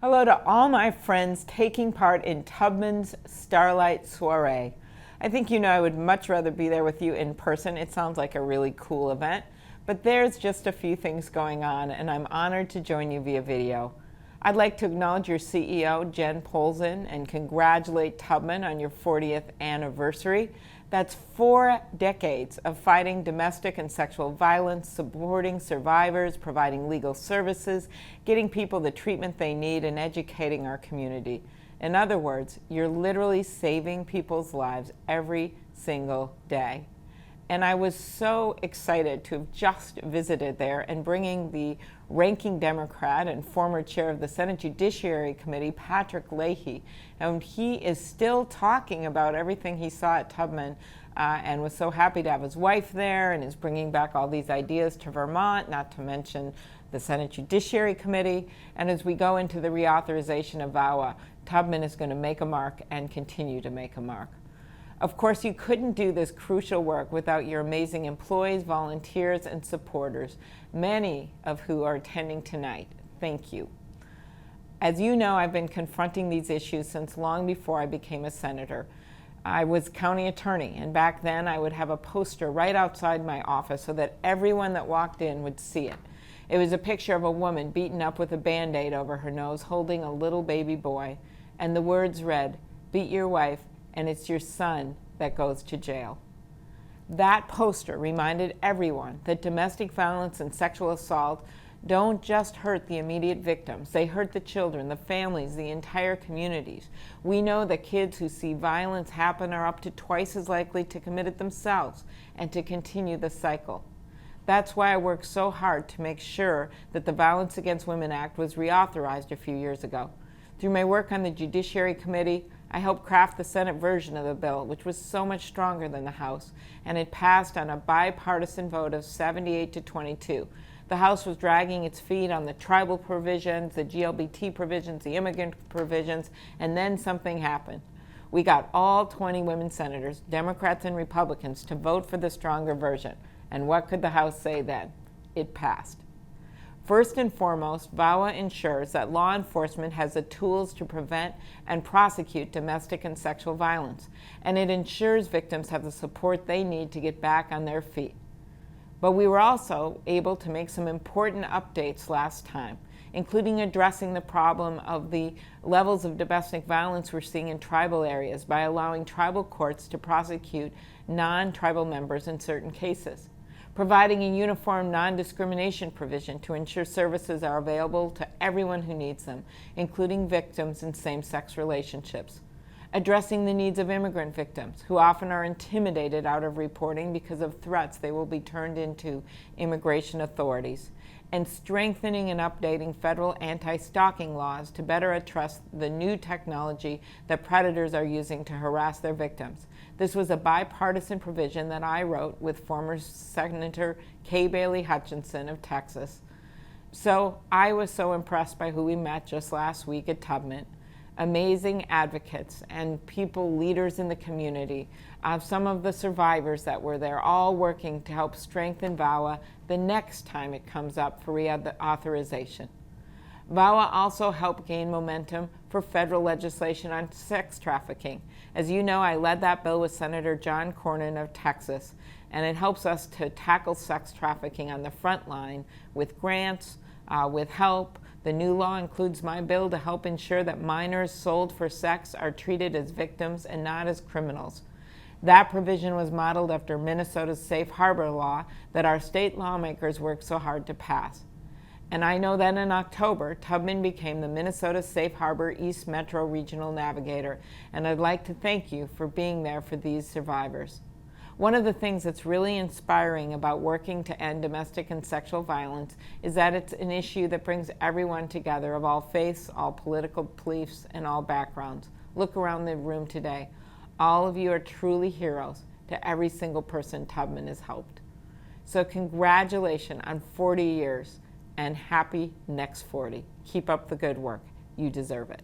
Hello to all my friends taking part in Tubman's Starlight Soiree. I think you know I would much rather be there with you in person. It sounds like a really cool event, but there's just a few things going on, and I'm honored to join you via video. I'd like to acknowledge your CEO, Jen Polzin, and congratulate Tubman on your 40th anniversary. That's 4 decades of fighting domestic and sexual violence, supporting survivors, providing legal services, getting people the treatment they need, and educating our community. In other words, you're literally saving people's lives every single day. And I was so excited to have just visited there and bringing the ranking Democrat and former chair of the Senate Judiciary Committee, Patrick Leahy. And he is still talking about everything he saw at Tubman and was so happy to have his wife there and is bringing back all these ideas to Vermont, not to mention the Senate Judiciary Committee. And as we go into the reauthorization of VAWA, Tubman is going to make a mark and continue to make a mark. Of course, you couldn't do this crucial work without your amazing employees, volunteers, and supporters, many of who are attending tonight. Thank you. As you know, I've been confronting these issues since long before I became a senator. I was county attorney, and back then I would have a poster right outside my office so that everyone that walked in would see it. It was a picture of a woman beaten up with a Band-Aid over her nose, holding a little baby boy, and the words read, "Beat your wife, and it's your son that goes to jail." That poster reminded everyone that domestic violence and sexual assault don't just hurt the immediate victims. They hurt the children, the families, the entire communities. We know that kids who see violence happen are up to twice as likely to commit it themselves and to continue the cycle. That's why I worked so hard to make sure that the Violence Against Women Act was reauthorized a few years ago. Through my work on the Judiciary Committee, I helped craft the Senate version of the bill, which was so much stronger than the House, and it passed on a bipartisan vote of 78 to 22. The House was dragging its feet on the tribal provisions, the GLBT provisions, the immigrant provisions, and then something happened. We got all 20 women senators, Democrats and Republicans, to vote for the stronger version. And what could the House say then? It passed. First and foremost, VAWA ensures that law enforcement has the tools to prevent and prosecute domestic and sexual violence, and it ensures victims have the support they need to get back on their feet. But we were also able to make some important updates last time, including addressing the problem of the levels of domestic violence we're seeing in tribal areas by allowing tribal courts to prosecute non-tribal members in certain cases, providing a uniform non-discrimination provision to ensure services are available to everyone who needs them, including victims in same-sex relationships, addressing the needs of immigrant victims who often are intimidated out of reporting because of threats they will be turned into immigration authorities, and strengthening and updating federal anti-stalking laws to better address the new technology that predators are using to harass their victims. This was a bipartisan provision that I wrote with former Senator Kay Bailey Hutchinson of Texas. So I was so impressed by who we met just last week at Tubman. Amazing advocates and people, leaders in the community, some of the survivors that were there, all working to help strengthen VAWA the next time it comes up for reauthorization. VAWA also helped gain momentum for federal legislation on sex trafficking. As you know, I led that bill with Senator John Cornyn of Texas, and it helps us to tackle sex trafficking on the front line with grants, with help. The new law includes my bill to help ensure that minors sold for sex are treated as victims and not as criminals. That provision was modeled after Minnesota's safe harbor law that our state lawmakers worked so hard to pass. And I know that in October, Tubman became the Minnesota Safe Harbor East Metro Regional Navigator, and I'd like to thank you for being there for these survivors. One of the things that's really inspiring about working to end domestic and sexual violence is that it's an issue that brings everyone together of all faiths, all political beliefs, and all backgrounds. Look around the room today. All of you are truly heroes to every single person Tubman has helped. So congratulations on 40 years and happy next 40. Keep up the good work. You deserve it.